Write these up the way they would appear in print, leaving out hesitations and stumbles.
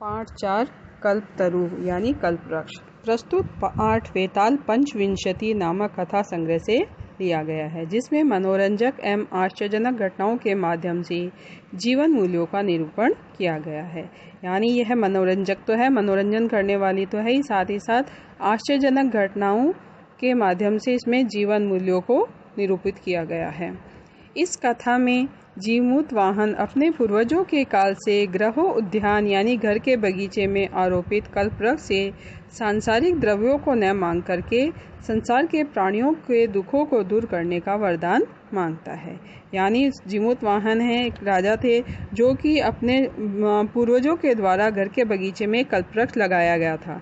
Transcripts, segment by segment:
पाठ 4 कल्पतरु यानी कल्पवृक्ष प्रस्तुत पाठ वेताल पंचविंशति नामक कथा संग्रह से लिया गया है, जिसमें मनोरंजक एवं आश्चर्यजनक घटनाओं के माध्यम से जीवन मूल्यों का निरूपण किया गया है। यानी यह मनोरंजक तो है, मनोरंजन करने वाली तो है ही, साथ ही साथ आश्चर्यजनक घटनाओं के माध्यम से इसमें जीवन मूल्यों को निरूपित किया गया है। इस कथा में जीमूतवाहन अपने पूर्वजों के काल से ग्रहों उद्यान यानी घर के बगीचे में आरोपित कल्पवृक्ष से सांसारिक द्रव्यों को न मांग करके संसार के प्राणियों के दुखों को दूर करने का वरदान मांगता है। यानी जीमूतवाहन है, एक राजा थे जो कि अपने पूर्वजों के द्वारा घर के बगीचे में कल्पवृक्ष लगाया गया था।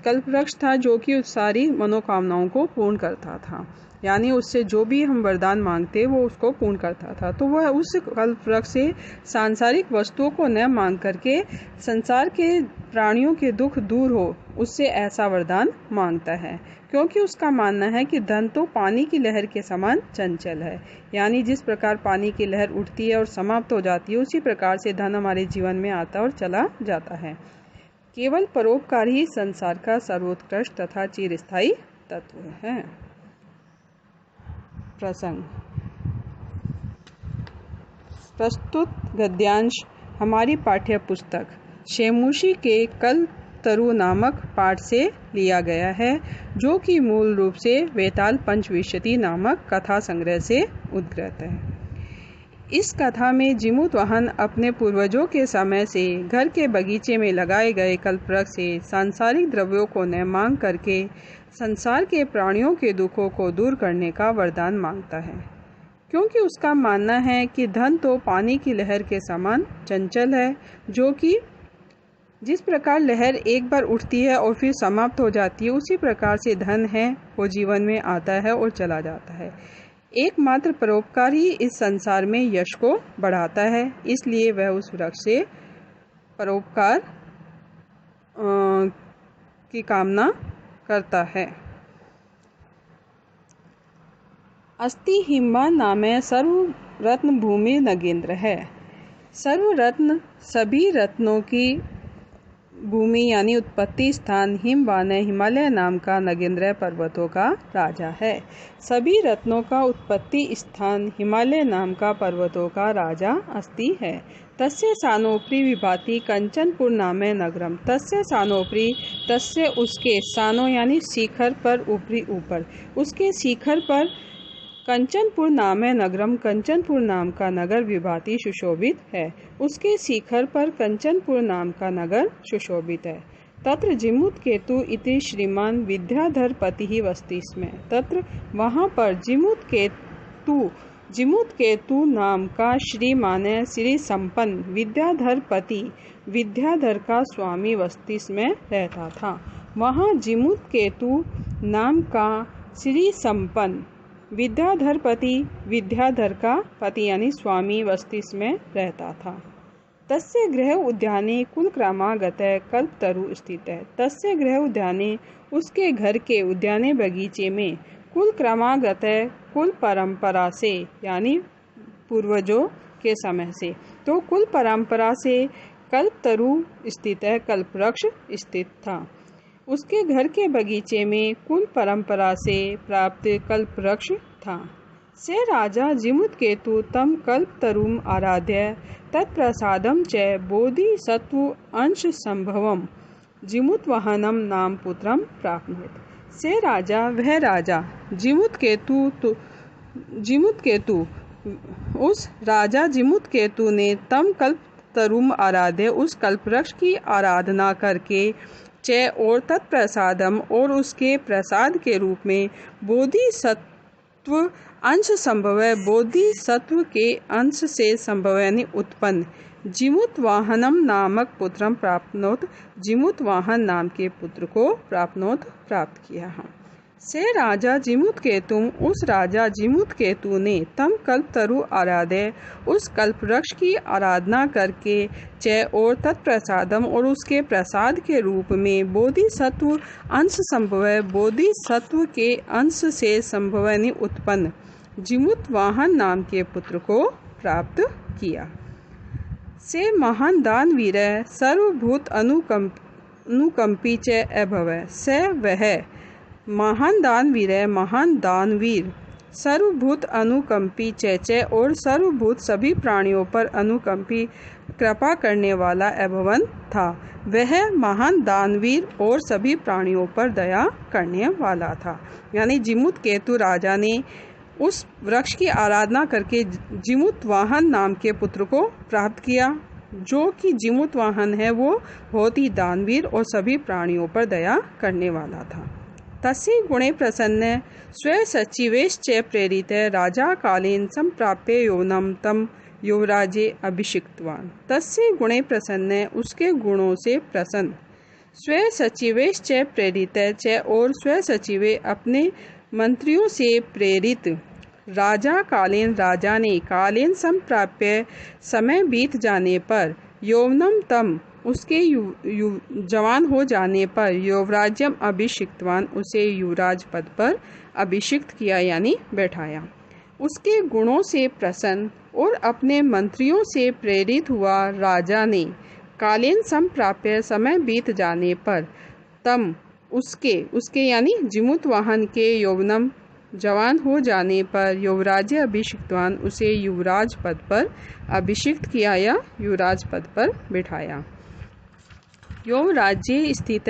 कल्पवृक्ष था जो कि सारी मनोकामनाओं को पूर्ण करता था, यानी उससे जो भी हम वरदान मांगते वो उसको पूर्ण करता था। तो वह उस कल्पवृक्ष से सांसारिक वस्तुओं को न मांग करके संसार के प्राणियों के दुख दूर हो, उससे ऐसा वरदान मांगता है, क्योंकि उसका मानना है कि धन तो पानी की लहर के समान चंचल है। यानी जिस प्रकार पानी की लहर उठती है और समाप्त हो जाती है, उसी प्रकार से धन हमारे जीवन में आता और चला जाता है। केवल परोपकार ही संसार का सर्वोत्कृष्ट तथा चिरस्थायी तत्व है। प्रसंग प्रस्तुत गद्यांश हमारी पाठ्य पुस्तक शेमुशी के कल्पतरु नामक पाठ से लिया गया है, जो कि मूल रूप से वेताल पंचविंशति नामक कथा संग्रह से उद्गत है। इस कथा में जीमूतवाहन अपने पूर्वजों के समय से घर के बगीचे में लगाए गए कल्पवृक्ष से सांसारिक द्रव्यों को न मांग करके संसार के प्राणियों के दुखों को दूर करने का वरदान मांगता है, क्योंकि उसका मानना है कि धन तो पानी की लहर के समान चंचल है, जो कि जिस प्रकार लहर एक बार उठती है और फिर समाप्त हो जाती है, उसी प्रकार से धन है वो जीवन में आता है और चला जाता है। एकमात्र परोपकार ही इस संसार में यश को बढ़ाता है, इसलिए वह उस वृक्ष से परोपकार की कामना करता है। अस्ति हिम्बा नामे सर्वरत्न भूमि नगेंद्र है। सर्वरत्न सभी रत्नों की भूमि यानी उत्पत्ति स्थान हिमवान हिमालय नाम का नगेंद्र पर्वतों का राजा है। सभी रत्नों का उत्पत्ति स्थान हिमालय नाम का पर्वतों का राजा अस्ति है। तस्य सानोपरि विभाति कंचनपुर नामे नगरम। तस्य सानोपरि तस्य उसके सानो यानी शिखर पर, ऊपरी ऊपर, उसके शिखर पर कंचनपुर नामे नगरम कंचनपुर नाम का नगर विभाति सुशोभित है। उसके शिखर पर कंचनपुर नाम का नगर सुशोभित है। तत्र जीमूतकेतु इति श्रीमान विद्याधरपति ही वस्ति स्म। तत्र वहाँ पर जीमूतकेतु नाम का श्रीमान श्री संपन्न विद्याधरपति, विद्याधर का स्वामी वस्ति में रहता था। वहाँ जीमूतकेतु नाम का श्री संपन्न विद्याधरपति, विद्याधर का पति यानी स्वामी वस्ति में रहता था। तस्य गृह उद्याने कुलक्रमागत कल्पतरु स्थित है। तस्य गृह उद्याने उसके घर के उद्याने बगीचे में कुलक्रमागत कुल परंपरा से यानी पूर्वजों के समय से, तो कुल परंपरा से कल्पतरु स्थित है, कल्पवृक्ष स्थित था। उसके घर के बगीचे में कुल परंपरा से प्राप्त कल्पवृक्ष था। से राजा जीमूतकेतु तम कल्पतरुम आराध्य तत्प्रसादम च बोधिसत्व अंश संभवम जीमूतवाहनम नाम पुत्रम प्राप्नोत। से राजा, वह राजा जीमूतकेतु उस राजा जीमूतकेतु ने तम कल्पतरुम आराध्य उस कल्पवृक्ष की आराधना करके च और तत्प्रसादम और उसके प्रसाद के रूप में बोधिसत्व अंश संभव है, बोधिसत्व के अंश से संभव यानी उत्पन्न जीमूतवाहनम नामक पुत्रम प्राप्नोत, जीमूतवाहन नाम के पुत्र को प्राप्त किया। से राजा जीमूतकेतु उस राजा जीमूतकेतु ने तम कल्पतरु आराध्य उस कल्पवृक्ष की आराधना करके च और तत्प्रसादम और उसके प्रसाद के रूप में बोधिसत्व अंश संभव है, बोधिसत्व के अंश से संभव यानी उत्पन्न जीमूतवाहन नाम के पुत्र को प्राप्त किया। से महान दानवीर सर्वभूत अनुकंपी च अभवः। से वह महान दानवीर महान दानवीर सर्वभूत अनुकंपी च और सर्वभूत सभी प्राणियों पर अनुकंपी कृपा करने वाला अभवन था। वह महान दानवीर और सभी प्राणियों पर दया करने वाला था। यानी जिमुत केतु राजा ने उस वृक्ष की आराधना करके जिमुत वाहन नाम के पुत्र को प्राप्त किया, जो कि जिमुत वाहन है वो बहुत ही दानवीर और सभी प्राणियों पर दया करने वाला था। तस्य गुणे प्रसन्न स्वसचिवेश्च प्रेरित राजा कालीन संप्राप्य यौवनं तम युवराजे अभिषिक्तवान। तस्य गुणे प्रसन्न उसके गुणों से प्रसन्न, स्वसचिवेश्च प्रेरित च और स्वसचिवे अपने मंत्रियों से प्रेरित, राजा कालीन राजा ने कालीन संप्राप्य समय बीत जाने पर, यौवनम तम उसके जवान हो जाने पर, युवराज्यम अभिषिक्तवान उसे युवराज पद पर अभिषिक्त किया यानी बैठाया। उसके गुणों से प्रसन्न और अपने मंत्रियों से प्रेरित हुआ राजा ने कालीन संप्राप्य समय बीत जाने पर तम उसके यानी जिमुत वाहन के यौवनम जवान हो जाने पर युवराज अभिषिक्तवान उसे युवराज पद पर अभिषिक्त किया या युवराज पद पर बिठाया। युवराज्ये स्थित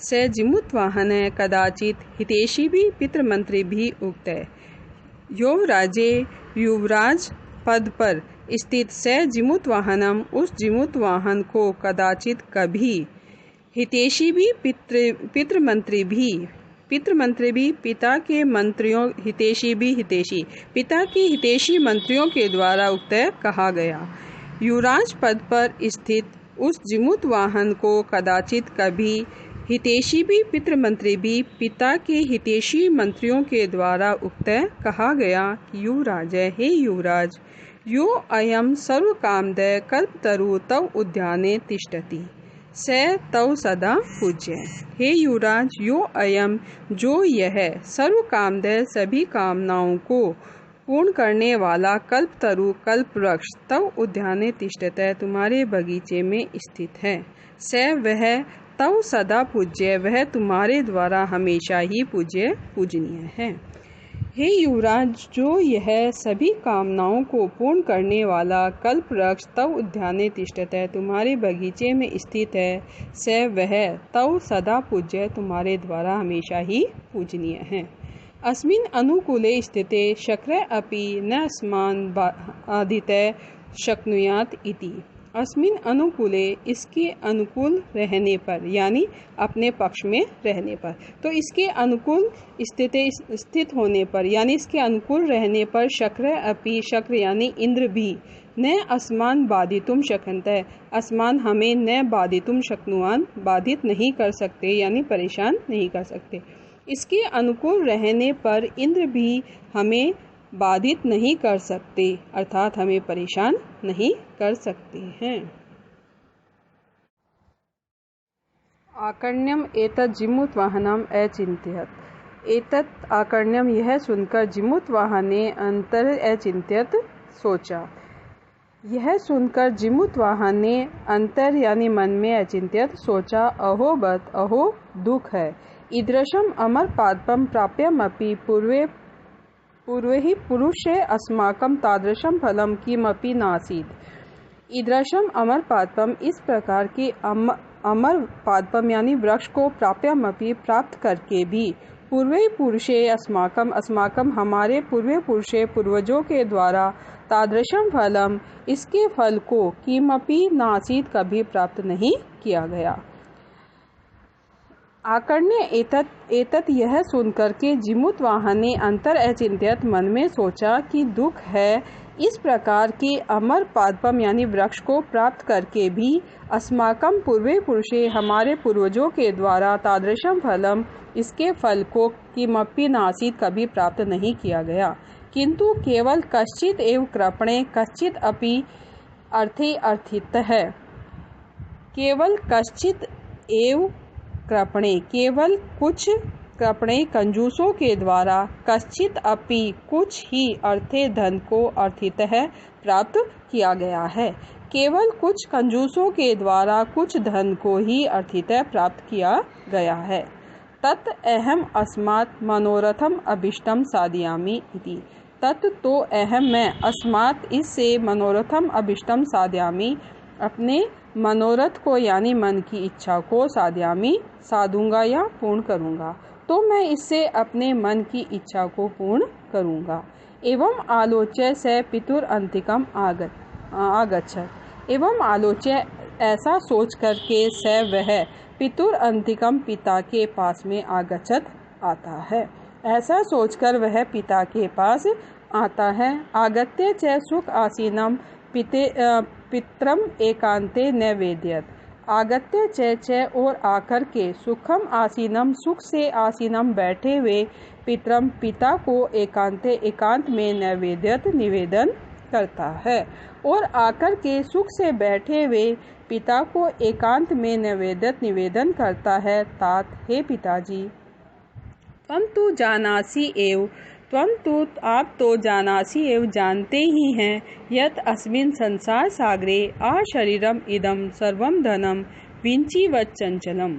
स जिमुत वाहन कदाचित हितैषी भी पितृमंत्री भी उक्त है। युवराजे युवराज पद पर स्थित स जिमुत वाहनम उस जिमुत वाहन को कदाचित कभी, हितैषी भी पितृमंत्री भी पिता के मंत्रियों, हितैषी भी हितैषी पिता के हितैषी मंत्रियों के द्वारा उक्त कहा गया। युवराज पद पर स्थित उस जिमुत वाहन को कदाचित कभी, हितैषी भी पितृमंत्री भी पिता के हितैषी मंत्रियों के द्वारा उक्त कहा गया कि युवराज हे युवराज, यो अयम सर्व कामद कल्पतरु तव उद्याने तिष्ठति स तव सदा पूज्य। हे युवराज, यो अयम जो यह सर्व कामद सभी कामनाओं को पूर्ण करने वाला कल्पतरु कल्प वृक्ष तव उद्याने तिष्ठत तुम्हारे बगीचे में स्थित है। स वह तव सदा पूज्य वह तुम्हारे द्वारा हमेशा ही पूजनीय है। हे युवराज, जो यह सभी कामनाओं को पूर्ण करने वाला कल्प वृक्ष तव उद्याने तिष्ठत तुम्हारे बगीचे में स्थित है, स वह तव सदा पूज्य तुम्हारे द्वारा हमेशा ही पूजनीय है। अस्मिन् अनुकूले स्थिते शक्र अपि न अस्मान् बाधितः शक्नुयात् इति। अस्मिन् अनुकूले इसके अनुकूल रहने पर यानी अपने पक्ष में रहने पर, तो इसके अनुकूल स्थित होने पर यानी इसके अनुकूल रहने पर शक्र अपि शक्र यानी इंद्र भी न अस्मान बाधितुम शक्नते अस्मान हमें न बाधितुम शक्नुआन बाधित नहीं कर सकते यानी परेशान नहीं कर सकते। इसके अनुकूल रहने पर इंद्र भी हमें बाधित नहीं कर सकते अर्थात हमें परेशान नहीं कर सकते हैं। आकर्ण्यम एतत् जिमुत वाहनम अचिंत्यत। एतत् आकर्ण्यम यह सुनकर जिमुत वाहन ने अंतर अचिंत्यत सोचा। यह सुनकर जिमुत वाहन ने अंतर यानी मन में अचिंत्यत सोचा। अहो बत अहो दुख है। ईदृशम अमर पादपम प्राप्यमपि पूर्वे ही पुरुषे अस्माकं तादृशम फलम किमपि नासीत्। ईदृशम अमर पादपम इस प्रकार की अमर पादपम यानी वृक्ष को प्राप्यमपि प्राप्त करके भी पूर्वे पुरुषे अस्माकम हमारे पूर्व पुरुषे पूर्वजों के द्वारा तादृशम फलम इसके फल को किमपि नासीत् कभी प्राप्त नहीं किया गया। आकर्ण्य एतत् यह सुनकर के जिमुत वाहन ने अंतर अचिंत्यत मन में सोचा कि दुख है इस प्रकार के अमर पादपम यानी वृक्ष को प्राप्त करके भी अस्माकम पूर्वे पुरुषे हमारे पूर्वजों के द्वारा तादृशम फलम इसके फल को किमपि नासीत् कभी प्राप्त नहीं किया गया। किंतु केवल कश्चित एव कृपणे कश्चित अपि अर्थे अर्थित है। केवल कश्चित एव कृपणे केवल कुछ कृपणे कंजूसों के द्वारा कश्चित अपि कुछ ही अर्थे धन को अर्थित है प्राप्त किया गया है। केवल कुछ कंजूसों के द्वारा कुछ धन को ही अर्थतः प्राप्त किया गया है। तत् अहम अस्मात् मनोरथम अभिष्टम साधयामि इति। तत् तो अहम मैं, अस्मात् इससे, मनोरथम अभिष्टम साधयामि अपने मनोरथ को यानी मन की इच्छा को, साधयामि साधूंगा या पूर्ण करूंगा। तो मैं इससे अपने मन की इच्छा को पूर्ण करूंगा। एवं आलोच्य स पितुर अंतिकम आगच्छत्। एवं आलोच्य ऐसा सोच करके स वह पितुर अंतिकम पिता के पास में आगच्छत् आता है। ऐसा सोचकर वह पिता के पास आता है। आगत्य च सुख आसीनम पितरम एकांते नैवेद्यत। आगत्य च और आकर के सुखम आसीनम सुख से आसीनम बैठे हुए पितरम पिता को एकांते एकांत में नैवेद्यत निवेदन करता है। और आकर के सुख से बैठे हुए पिता को एकांत में नैवेद्यत निवेदन करता है। तात हे पिताजी, त्वं तु जानासि एव, त्वं तु आप तो जानासि एव जानते ही हैं, यत् अस्मिन् संसार सागरे अशरीरम इदं सर्वं धनं विंचीवत् चंचलम।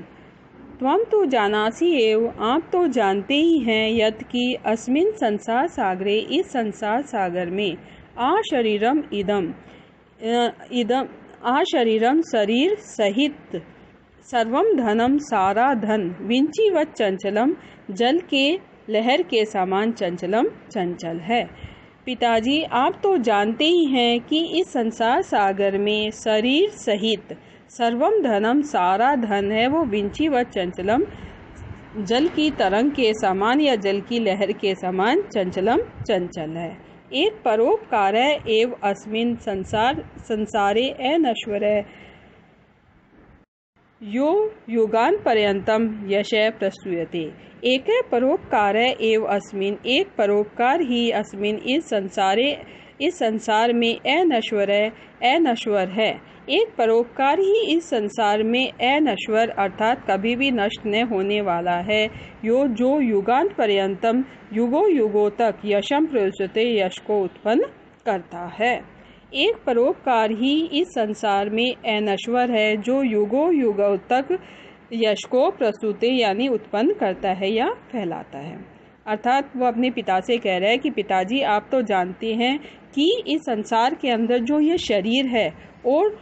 त्वं तु जानासि एव आप तो जानते ही हैं, यत् कि अस्मिन् संसार सागरे इस संसार सागर में अशरीरम इदम अशरीरम शरीर सहित सर्वम धनम सारा धन विंचीवत् चंचलम जल के लहर के समान चंचलम चंचल है। पिताजी आप तो जानते ही हैं कि इस संसार सागर में शरीर सहित सर्वम धनम सारा धन है वो विंचीवत् चंचलम जल की तरंग के समान या जल की लहर के समान चंचलम चंचल है। एक परोपकार एव अस्मिन् संसारे अनश्वर यो युगान पर्यंतम यशः प्रस्तूयते। एक परोपकार एव अस्मिन्, एक परोपकार ही अस्मिन् इस संसार में अनश्वर है। एक परोपकार ही इस संसार में अनश्वर अर्थात कभी भी नष्ट न होने वाला है। जो युगांत पर्यंतम युगों युगों तक यशम प्रस्तुते यश को उत्पन्न करता है। एक परोपकार ही इस संसार में अनश्वर है जो युगों युगों तक यश को प्रस्तुते यानी उत्पन्न करता है या फैलाता है। अर्थात वो अपने पिता से कह रहा है कि पिताजी आप तो जानते हैं कि इस संसार के अंदर जो ये शरीर है और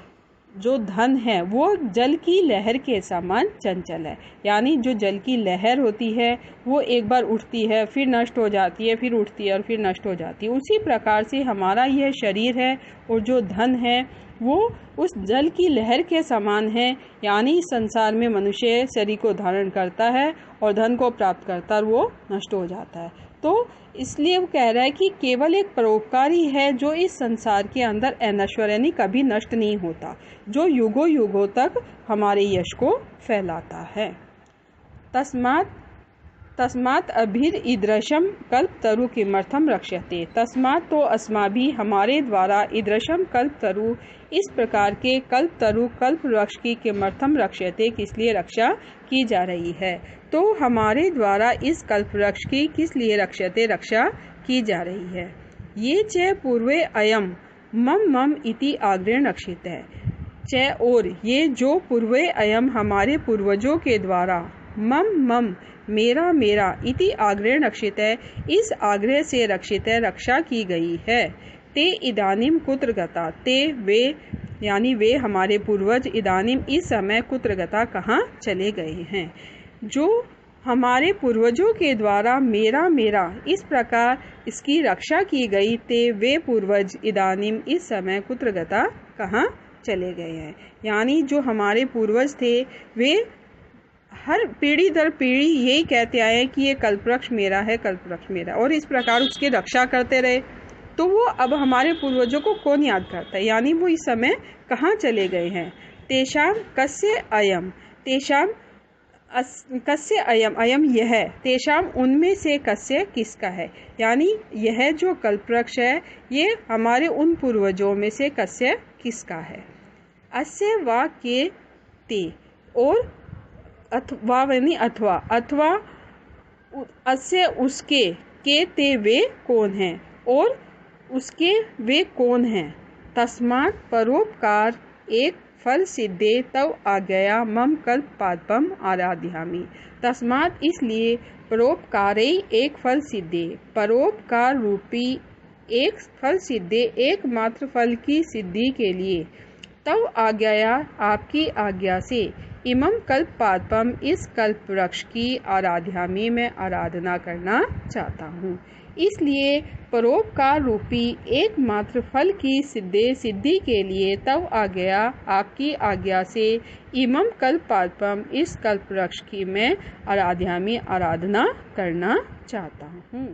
जो धन है वो जल की लहर के समान चंचल है। यानी जो जल की लहर होती है वो एक बार उठती है, फिर नष्ट हो जाती है, फिर उठती है और फिर नष्ट हो जाती है। उसी प्रकार से हमारा यह शरीर है और जो धन है वो उस जल की लहर के समान है। यानी संसार में मनुष्य शरीर को धारण करता है और धन को प्राप्त करता है और वो नष्ट हो जाता है। तो इसलिए वो कह रहा है कि केवल एक परोपकारी है जो इस संसार के अंदर अनश्वर यानी कभी नष्ट नहीं होता, जो युगों युगों तक हमारे यश को फैलाता है। तस्मात् अभिर ईदृशम कल्पतरु किमर्थम रक्ष्यते। तस्मात् तो अस्माभि हमारे द्वारा ईदृशम कल्पतरु इस प्रकार के कल्पतरु कल्प वृक्ष की किमर्थम रक्ष्यते किस लिए रक्षा की जा रही है। तो हमारे द्वारा इस कल्प वृक्ष की किस लिए रक्षा की जा रही है। ये च पूर्वे अयम मम इति आग्रह रक्षित है। च और ये जो पूर्वे अयम हमारे पूर्वजों के द्वारा मम मेरा इति आग्रह रक्षित है, इस आग्रह से रक्षित है रक्षा की गई है। ते इदानीम कुत्र गता, ते वे यानी वे हमारे पूर्वज इदानीम इस समय कुत्र गता कहाँ चले गए हैं। जो हमारे पूर्वजों के द्वारा मेरा इस प्रकार इसकी रक्षा की गई, ते वे पूर्वज इदानीम इस समय कुत्र गता कहाँ चले गए हैं। यानी जो हमारे पूर्वज थे वे हर पीढ़ी दर पीढ़ी यही कहते आए हैं कि ये कल्पवृक्ष मेरा है, कल्पवृक्ष मेरा, और इस प्रकार उसकी रक्षा करते रहे। तो वो अब हमारे पूर्वजों को कौन याद करता है, यानी वो इस समय कहाँ चले गए हैं। तेषाम कस्य अयम, तेषाम कस्य अयम, अयम यह, तेषाम उनमें से कस्य किसका है, यानी यह जो कल्पवृक्ष है ये हमारे उन पूर्वजों में से कस्य किसका है। अस्य वा के ते और अथवा अस्य उसके के ते वे कौन हैं और उसके वे कौन हैं। तस्मात् परोपकार एक फल सिद्धे तव आज्ञया मम कल्प पादपम आराध्यामि। तस्मात् इसलिए परोपकारै एक फल सिद्धे, परोपकार रूपी एक फल सिद्धे, एकमात्र फल की सिद्धि के लिए, तव आज्ञया आपकी आज्ञा से, इमम कल्प पादपम इस कल्प वृक्ष की आराध्यामि में आराधना करना चाहता हूँ। इसलिए परोपकार रूपी एकमात्र फल की सिद्धि के लिए तव आज्ञया आपकी आज्ञा से, इमम कल्प पादपम इस कल्प वृक्ष की मैं आराध्यामि आराधना करना चाहता हूँ।